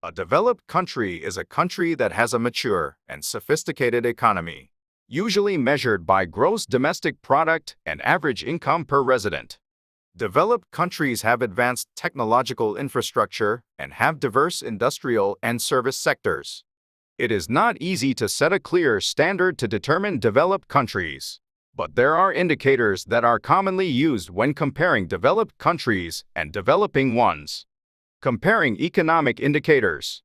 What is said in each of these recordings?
A developed country is a country that has a mature and sophisticated economy, usually measured by gross domestic product and average income per resident. Developed countries have advanced technological infrastructure and have diverse industrial and service sectors. It is not easy to set a clear standard to determine developed countries, but there are indicators that are commonly used when comparing developed countries and developing ones. Comparing economic indicators.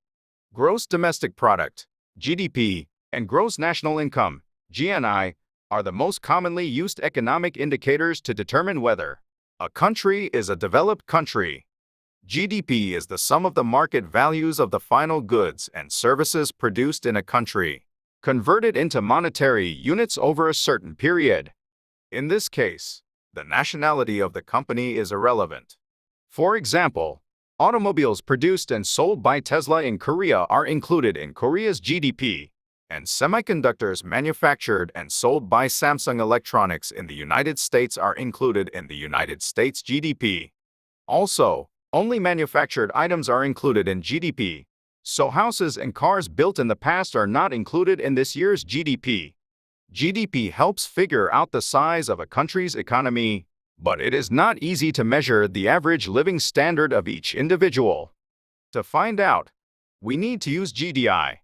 Gross domestic product, GDP, and gross national income, GNI, are the most commonly used economic indicators to determine whether a country is a developed country. GDP is the sum of the market values of the final goods and services produced in a country, converted into monetary units over a certain period. In this case, the nationality of the company is irrelevant. For example, automobiles produced and sold by Tesla in Korea are included in Korea's GDP, and semiconductors manufactured and sold by Samsung Electronics in the United States are included in the United States GDP. Also, only manufactured items are included in GDP, so houses and cars built in the past are not included in this year's GDP. GDP helps figure out the size of a country's economy, but it is not easy to measure the average living standard of each individual. To find out, we need to use GDI.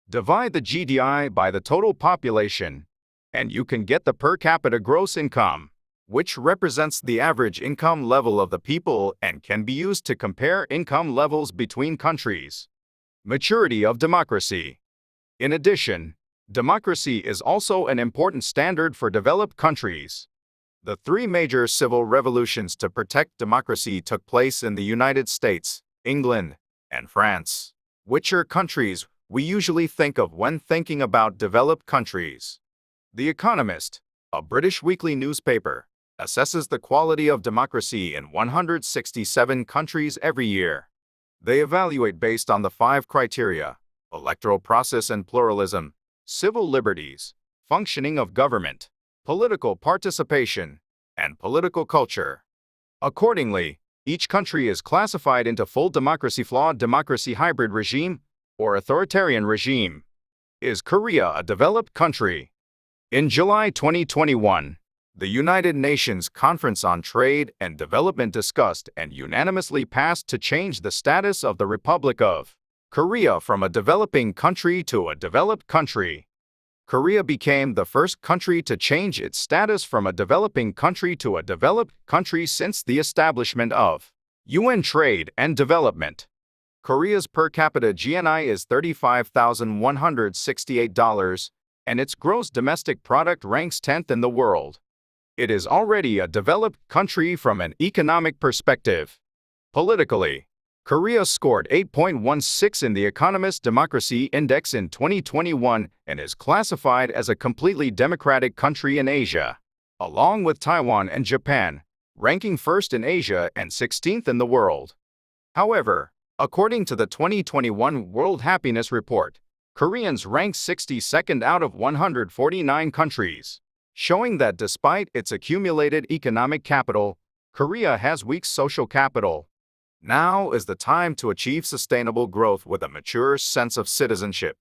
Divide the GDI by the total population, and you can get the per capita gross income, which represents the average income level of the people and can be used to compare income levels between countries. Maturity of democracy. In addition, democracy is also an important standard for developed countries. The three major civil revolutions to protect democracy took place in the United States, England, and France, which are countries we usually think of when thinking about developed countries. The Economist, a British weekly newspaper, assesses the quality of democracy in 167 countries every year. They evaluate based on the 5 criteria: electoral process and pluralism, civil liberties, functioning of government, political participation, and political culture. Accordingly, each country is classified into full democracy, flawed democracy, hybrid regime, or authoritarian regime. Is Korea a developed country? In July 2021, the United Nations Conference on Trade and Development discussed and unanimously passed to change the status of the Republic of Korea from a developing country to a developed country. Korea became the first country to change its status from a developing country to a developed country since the establishment of UN Trade and Development. Korea's per capita GNI is $35,168, and its gross domestic product ranks 10th in the world. It is already a developed country from an economic perspective. Politically, Korea scored 8.16 in the Economist Democracy Index in 2021 and is classified as a completely democratic country in Asia, along with Taiwan and Japan, ranking first in Asia and 16th in the world. However, according to the 2021 World Happiness Report, Koreans rank 62nd out of 149 countries, showing that despite its accumulated economic capital, Korea has weak social capital. Now is the time to achieve sustainable growth with a mature sense of citizenship.